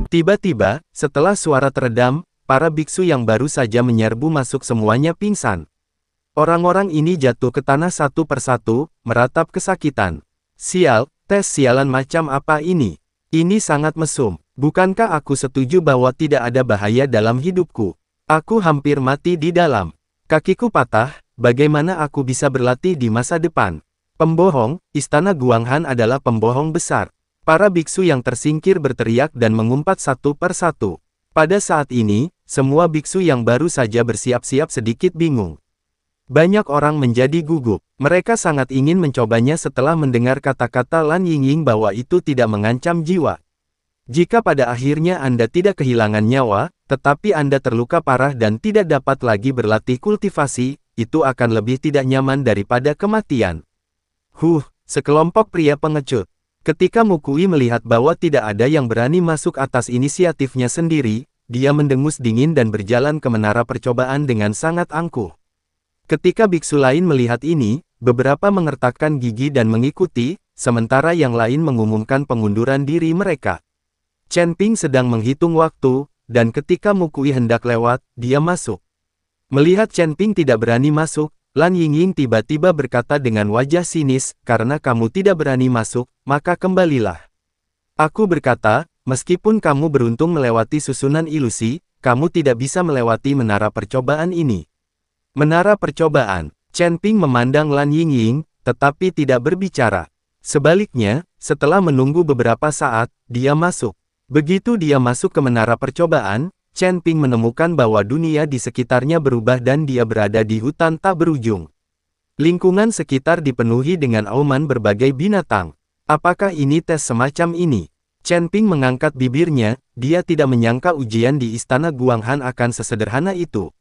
Tiba-tiba, setelah suara teredam, para biksu yang baru saja menyerbu masuk semuanya pingsan. Orang-orang ini jatuh ke tanah satu persatu, meratap kesakitan. Sial, tes sialan macam apa ini? Ini sangat mesum. Bukankah aku setuju bahwa tidak ada bahaya dalam hidupku? Aku hampir mati di dalam. Kakiku patah, bagaimana aku bisa berlatih di masa depan? Pembohong, Istana Guanghan adalah pembohong besar. Para biksu yang tersingkir berteriak dan mengumpat satu persatu. Pada saat ini, semua biksu yang baru saja bersiap-siap sedikit bingung. Banyak orang menjadi gugup. Mereka sangat ingin mencobanya setelah mendengar kata-kata Lan Yingying bahwa itu tidak mengancam jiwa. Jika pada akhirnya Anda tidak kehilangan nyawa, tetapi Anda terluka parah dan tidak dapat lagi berlatih kultivasi, itu akan lebih tidak nyaman daripada kematian. Sekelompok pria pengecut. Ketika Mukui melihat bahwa tidak ada yang berani masuk atas inisiatifnya sendiri, dia mendengus dingin dan berjalan ke menara percobaan dengan sangat angkuh. Ketika biksu lain melihat ini, beberapa mengertakkan gigi dan mengikuti, sementara yang lain mengumumkan pengunduran diri mereka. Chen Ping sedang menghitung waktu, dan ketika Mukui hendak lewat, dia masuk. Melihat Chen Ping tidak berani masuk, Lan Yingying tiba-tiba berkata dengan wajah sinis, "Karena kamu tidak berani masuk, maka kembalilah." Aku berkata, "Meskipun kamu beruntung melewati susunan ilusi, kamu tidak bisa melewati menara percobaan ini." Menara percobaan. Chen Ping memandang Lan Yingying, tetapi tidak berbicara. Sebaliknya, setelah menunggu beberapa saat, dia masuk. Begitu dia masuk ke menara percobaan, Chen Ping menemukan bahwa dunia di sekitarnya berubah dan dia berada di hutan tak berujung. Lingkungan sekitar dipenuhi dengan auman berbagai binatang. Apakah ini tes semacam ini? Chen Ping mengangkat bibirnya, dia tidak menyangka ujian di Istana Guanghan akan sesederhana itu.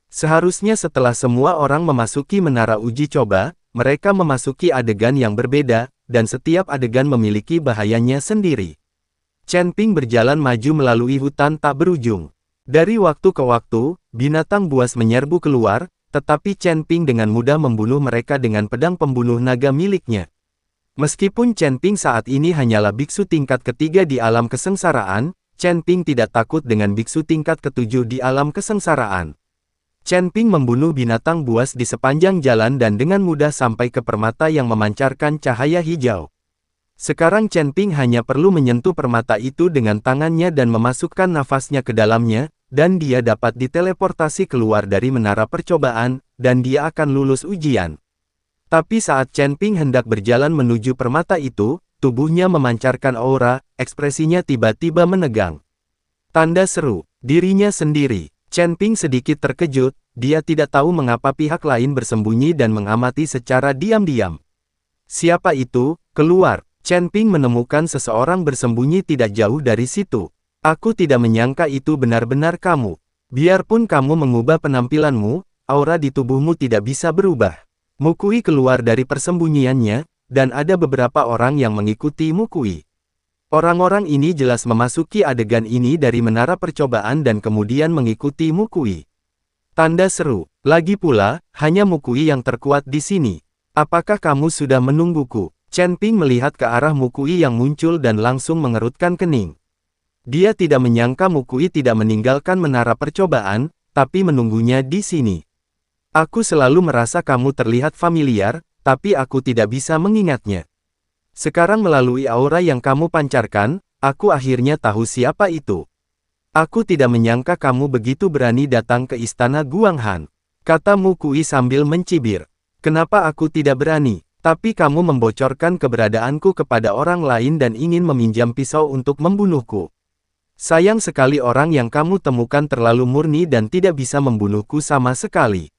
Seharusnya setelah semua orang memasuki menara uji coba, mereka memasuki adegan yang berbeda, dan setiap adegan memiliki bahayanya sendiri. Chen Ping berjalan maju melalui hutan tak berujung. Dari waktu ke waktu, binatang buas menyerbu keluar, tetapi Chen Ping dengan mudah membunuh mereka dengan pedang pembunuh naga miliknya. Meskipun Chen Ping saat ini hanyalah biksu tingkat ketiga di alam kesengsaraan, Chen Ping tidak takut dengan biksu tingkat ketujuh di alam kesengsaraan. Chen Ping membunuh binatang buas di sepanjang jalan dan dengan mudah sampai ke permata yang memancarkan cahaya hijau. Sekarang Chen Ping hanya perlu menyentuh permata itu dengan tangannya dan memasukkan nafasnya ke dalamnya, dan dia dapat diteleportasi keluar dari menara percobaan, dan dia akan lulus ujian. Tapi saat Chen Ping hendak berjalan menuju permata itu, tubuhnya memancarkan aura, ekspresinya tiba-tiba menegang. Tanda seru, dirinya sendiri. Chen Ping sedikit terkejut, dia tidak tahu mengapa pihak lain bersembunyi dan mengamati secara diam-diam. Siapa itu? Keluar. Chen Ping menemukan seseorang bersembunyi tidak jauh dari situ. Aku tidak menyangka itu benar-benar kamu. Biarpun kamu mengubah penampilanmu, aura di tubuhmu tidak bisa berubah. Mukui keluar dari persembunyiannya, dan ada beberapa orang yang mengikuti Mukui. Orang-orang ini jelas memasuki adegan ini dari menara percobaan dan kemudian mengikuti Mukui. Tanda seru. Lagi pula, hanya Mukui yang terkuat di sini. Apakah kamu sudah menungguku? Chen Ping melihat ke arah Mukui yang muncul dan langsung mengerutkan kening. Dia tidak menyangka Mukui tidak meninggalkan menara percobaan, tapi menunggunya di sini. Aku selalu merasa kamu terlihat familiar, tapi aku tidak bisa mengingatnya. Sekarang melalui aura yang kamu pancarkan, aku akhirnya tahu siapa itu. Aku tidak menyangka kamu begitu berani datang ke Istana Guanghan, kata Mukui sambil mencibir. Kenapa aku tidak berani? Tapi kamu membocorkan keberadaanku kepada orang lain dan ingin meminjam pisau untuk membunuhku. Sayang sekali orang yang kamu temukan terlalu murni dan tidak bisa membunuhku sama sekali.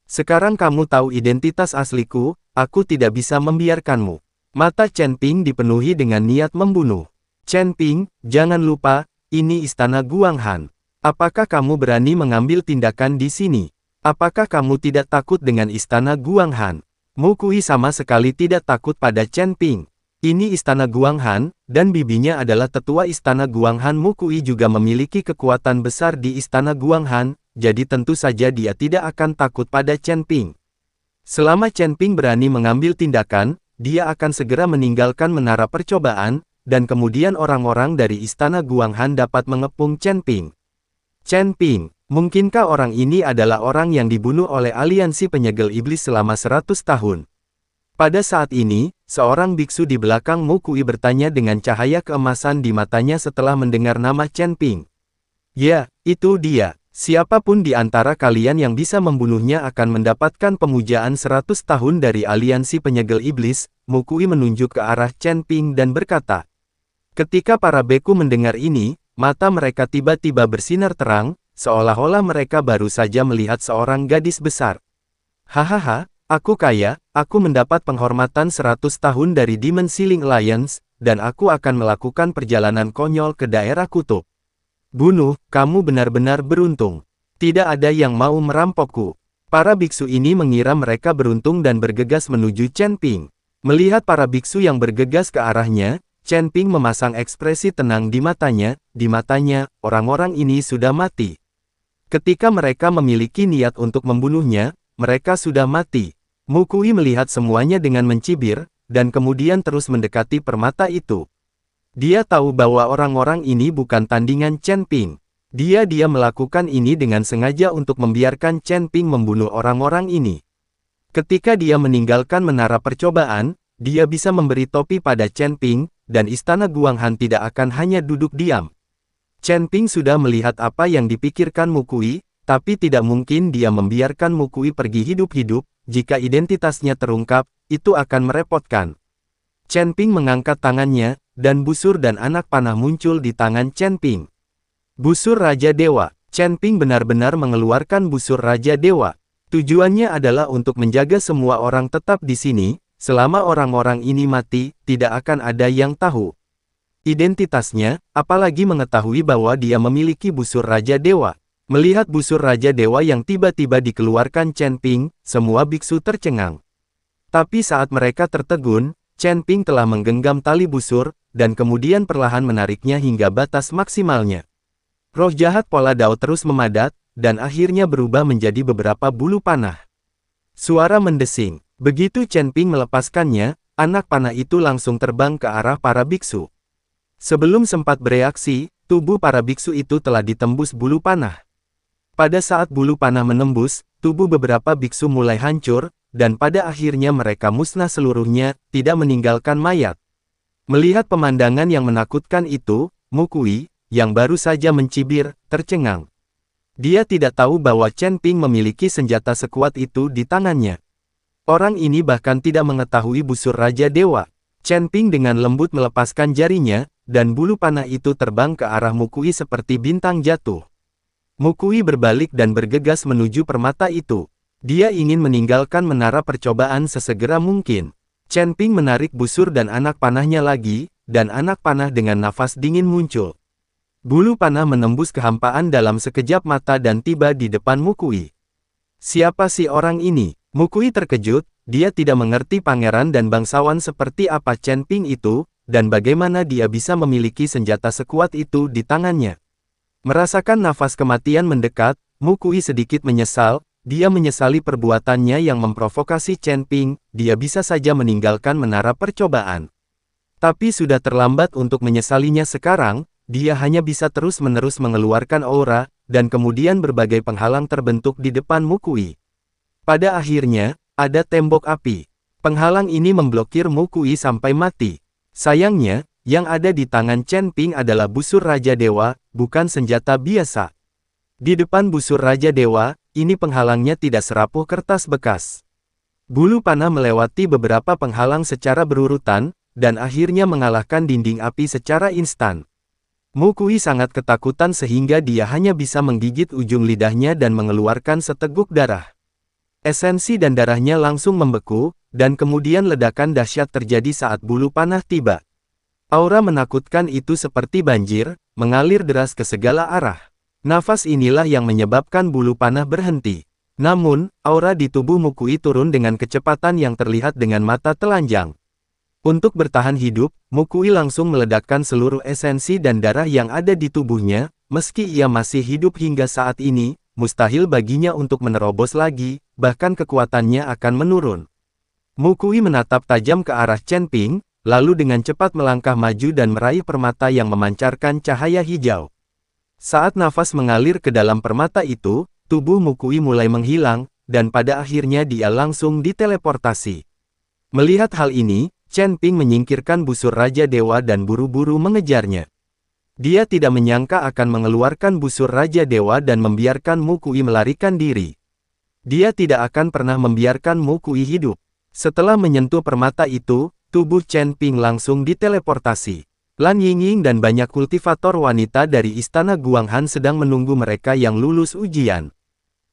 Sekarang kamu tahu identitas asliku, aku tidak bisa membiarkanmu. Mata Chen Ping dipenuhi dengan niat membunuh. Chen Ping, jangan lupa, ini Istana Guanghan. Apakah kamu berani mengambil tindakan di sini? Apakah kamu tidak takut dengan Istana Guanghan? Mukui sama sekali tidak takut pada Chen Ping. Ini Istana Guanghan, dan bibinya adalah tetua Istana Guanghan. Mukui juga memiliki kekuatan besar di Istana Guanghan, jadi tentu saja dia tidak akan takut pada Chen Ping. Selama Chen Ping berani mengambil tindakan, dia akan segera meninggalkan menara percobaan, dan kemudian orang-orang dari istana Guanghan dapat mengepung Chen Ping. Chen Ping, mungkinkah orang ini adalah orang yang dibunuh oleh aliansi penyegel iblis selama 100 tahun? Pada saat ini, seorang biksu di belakang Mu Kui bertanya dengan cahaya keemasan di matanya setelah mendengar nama Chen Ping. Ya, itu dia. Siapapun di antara kalian yang bisa membunuhnya akan mendapatkan pemujaan 100 tahun dari aliansi penyegel iblis. Mu Kui menunjuk ke arah Chen Ping dan berkata. Ketika para beku mendengar ini, mata mereka tiba-tiba bersinar terang, seolah-olah mereka baru saja melihat seorang gadis besar. Hahaha, aku kaya, aku mendapat penghormatan 100 tahun dari Demon Ceiling Alliance, dan aku akan melakukan perjalanan konyol ke daerah kutub. Bunuh, kamu benar-benar beruntung. Tidak ada yang mau merampokku. Para biksu ini mengira mereka beruntung dan bergegas menuju Chen Ping. Melihat para biksu yang bergegas ke arahnya, Chen Ping memasang ekspresi tenang di matanya, orang-orang ini sudah mati. Ketika mereka memiliki niat untuk membunuhnya, mereka sudah mati. Mu Kui melihat semuanya dengan mencibir, dan kemudian terus mendekati permata itu. Dia tahu bahwa orang-orang ini bukan tandingan Chen Ping. Dia melakukan ini dengan sengaja untuk membiarkan Chen Ping membunuh orang-orang ini. Ketika dia meninggalkan menara percobaan, dia bisa memberi topi pada Chen Ping, dan istana Guanghan tidak akan hanya duduk diam. Chen Ping sudah melihat apa yang dipikirkan Mu Kui, tapi tidak mungkin dia membiarkan Mu Kui pergi hidup-hidup. Jika identitasnya terungkap, itu akan merepotkan. Chen Ping mengangkat tangannya, dan busur dan anak panah muncul di tangan Chen Ping. Busur Raja Dewa. Chen Ping benar-benar mengeluarkan busur Raja Dewa. Tujuannya adalah untuk menjaga semua orang tetap di sini. Selama orang-orang ini mati, tidak akan ada yang tahu identitasnya, apalagi mengetahui bahwa dia memiliki busur Raja Dewa. Melihat busur Raja Dewa yang tiba-tiba dikeluarkan Chen Ping, semua biksu tercengang. Tapi saat mereka tertegun, Chen Ping telah menggenggam tali busur, dan kemudian perlahan menariknya hingga batas maksimalnya. Roh jahat Pola Dao terus memadat, dan akhirnya berubah menjadi beberapa bulu panah. Suara mendesing. Begitu Chen Ping melepaskannya, anak panah itu langsung terbang ke arah para biksu. Sebelum sempat bereaksi, tubuh para biksu itu telah ditembus bulu panah. Pada saat bulu panah menembus, tubuh beberapa biksu mulai hancur, dan pada akhirnya mereka musnah seluruhnya, tidak meninggalkan mayat. Melihat pemandangan yang menakutkan itu, Mu Kui, yang baru saja mencibir, tercengang. Dia tidak tahu bahwa Chen Ping memiliki senjata sekuat itu di tangannya. Orang ini bahkan tidak mengetahui busur Raja Dewa. Chen Ping dengan lembut melepaskan jarinya, dan bulu panah itu terbang ke arah Mu Kui seperti bintang jatuh. Mu Kui berbalik dan bergegas menuju permata itu. Dia ingin meninggalkan menara percobaan sesegera mungkin. Chen Ping menarik busur dan anak panahnya lagi, dan anak panah dengan nafas dingin muncul. Bulu panah menembus kehampaan dalam sekejap mata dan tiba di depan Mu Kui. Siapa si orang ini? Mu Kui terkejut, dia tidak mengerti pangeran dan bangsawan seperti apa Chen Ping itu, dan bagaimana dia bisa memiliki senjata sekuat itu di tangannya. Merasakan nafas kematian mendekat, Mu Kui sedikit menyesal, dia menyesali perbuatannya yang memprovokasi Chen Ping, dia bisa saja meninggalkan menara percobaan. Tapi sudah terlambat untuk menyesalinya sekarang, dia hanya bisa terus-menerus mengeluarkan aura, dan kemudian berbagai penghalang terbentuk di depan Mu Kui. Pada akhirnya, ada tembok api. Penghalang ini memblokir Mu Kui sampai mati. Sayangnya, yang ada di tangan Chen Ping adalah busur Raja Dewa, bukan senjata biasa. Di depan busur Raja Dewa, ini penghalangnya tidak serapuh kertas bekas. Bulu panah melewati beberapa penghalang secara berurutan, dan akhirnya mengalahkan dinding api secara instan. Mu Kui sangat ketakutan sehingga dia hanya bisa menggigit ujung lidahnya dan mengeluarkan seteguk darah. Esensi dan darahnya langsung membeku, dan kemudian ledakan dahsyat terjadi saat bulu panah tiba. Aura menakutkan itu seperti banjir, mengalir deras ke segala arah. Nafas inilah yang menyebabkan bulu panah berhenti. Namun, aura di tubuh Mu Kui turun dengan kecepatan yang terlihat dengan mata telanjang. Untuk bertahan hidup, Mu Kui langsung meledakkan seluruh esensi dan darah yang ada di tubuhnya, meski ia masih hidup hingga saat ini, mustahil baginya untuk menerobos lagi, bahkan kekuatannya akan menurun. Mu Kui menatap tajam ke arah Chen Ping, lalu dengan cepat melangkah maju dan meraih permata yang memancarkan cahaya hijau. Saat nafas mengalir ke dalam permata itu, tubuh Mukui mulai menghilang, dan pada akhirnya dia langsung diteleportasi. Melihat hal ini, Chen Ping menyingkirkan busur Raja Dewa dan buru-buru mengejarnya. Dia tidak menyangka akan mengeluarkan busur Raja Dewa dan membiarkan Mukui melarikan diri. Dia tidak akan pernah membiarkan Mukui hidup. Setelah menyentuh permata itu, tubuh Chen Ping langsung diteleportasi. Lan Yingying dan banyak kultivator wanita dari istana Guanghan sedang menunggu mereka yang lulus ujian.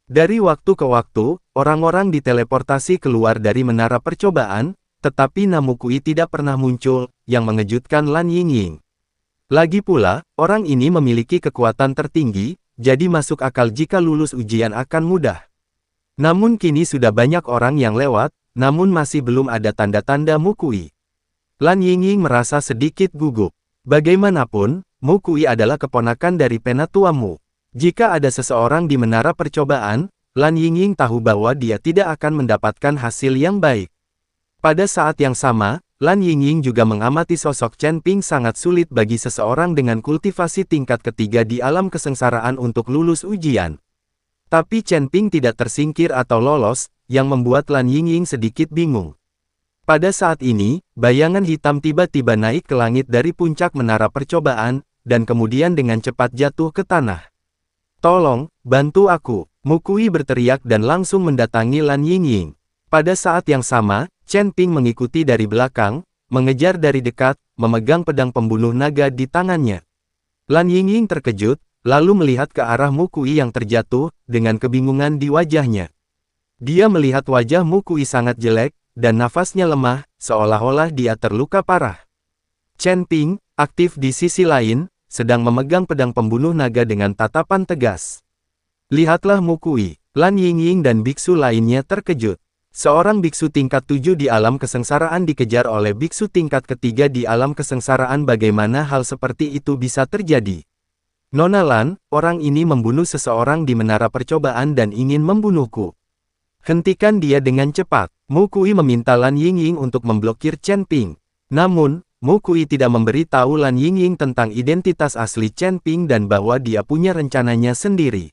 Dari waktu ke waktu, orang-orang diteleportasi keluar dari menara percobaan, tetapi Namukui tidak pernah muncul, yang mengejutkan Lan Yingying. Lagi pula, orang ini memiliki kekuatan tertinggi, jadi masuk akal jika lulus ujian akan mudah. Namun kini sudah banyak orang yang lewat, namun masih belum ada tanda-tanda Mukui. Lan Yingying merasa sedikit gugup. Bagaimanapun, Mukui adalah keponakan dari Penatua Mu. Jika ada seseorang di menara percobaan, Lan Yingying tahu bahwa dia tidak akan mendapatkan hasil yang baik. Pada saat yang sama, Lan Yingying juga mengamati sosok Chen Ping sangat sulit bagi seseorang dengan kultivasi tingkat ketiga di alam kesengsaraan untuk lulus ujian. Tapi Chen Ping tidak tersingkir atau lolos, yang membuat Lan Yingying sedikit bingung. Pada saat ini, bayangan hitam tiba-tiba naik ke langit dari puncak menara percobaan, dan kemudian dengan cepat jatuh ke tanah. "Tolong, bantu aku!" Mukui berteriak dan langsung mendatangi Lan Yingying. Pada saat yang sama, Chen Ping mengikuti dari belakang, mengejar dari dekat, memegang pedang pembunuh naga di tangannya. Lan Yingying terkejut, lalu melihat ke arah Mukui yang terjatuh, dengan kebingungan di wajahnya. Dia melihat wajah Mukui sangat jelek, dan nafasnya lemah, seolah-olah dia terluka parah. Chen Ping, aktif di sisi lain, sedang memegang pedang pembunuh naga dengan tatapan tegas. "Lihatlah Mukui." Lan Yingying dan biksu lainnya terkejut. Seorang biksu tingkat 7 di alam kesengsaraan dikejar oleh biksu tingkat ketiga di alam kesengsaraan. Bagaimana hal seperti itu bisa terjadi? "Nona Lan, orang ini membunuh seseorang di menara percobaan dan ingin membunuhku. Hentikan dia dengan cepat." Mukui meminta Lan Yingying untuk memblokir Chen Ping. Namun, Mukui tidak memberi tahu Lan Yingying tentang identitas asli Chen Ping dan bahwa dia punya rencananya sendiri.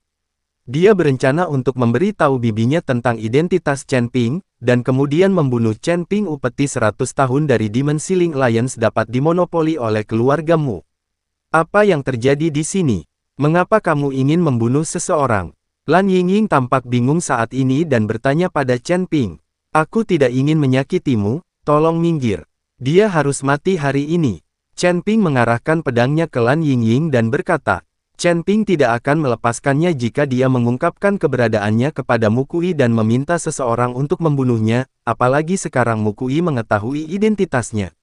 Dia berencana untuk memberi tahu bibinya tentang identitas Chen Ping, dan kemudian membunuh Chen Ping. Upeti 100 tahun dari Demon Sealing Alliance dapat dimonopoli oleh keluargamu. Apa yang terjadi di sini? Mengapa kamu ingin membunuh seseorang? Lan Yingying tampak bingung saat ini dan bertanya pada Chen Ping. "Aku tidak ingin menyakitimu, tolong minggir. Dia harus mati hari ini." Chen Ping mengarahkan pedangnya ke Lan Yingying dan berkata, Chen Ping tidak akan melepaskannya jika dia mengungkapkan keberadaannya kepada Mukui dan meminta seseorang untuk membunuhnya, apalagi sekarang Mukui mengetahui identitasnya.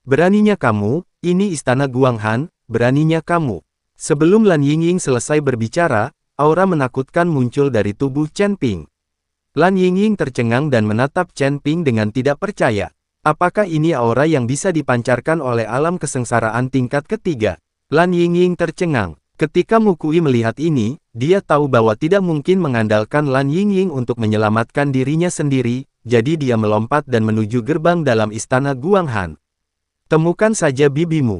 "Beraninya kamu, ini istana Guanghan. Beraninya kamu." Sebelum Lan Yingying selesai berbicara, aura menakutkan muncul dari tubuh Chen Ping. Lan Yingying tercengang dan menatap Chen Ping dengan tidak percaya. Apakah ini aura yang bisa dipancarkan oleh alam kesengsaraan tingkat ketiga? Lan Yingying tercengang. Ketika Mukui melihat ini, dia tahu bahwa tidak mungkin mengandalkan Lan Yingying untuk menyelamatkan dirinya sendiri, jadi dia melompat dan menuju gerbang dalam istana Guanghan. "Temukan saja bibimu."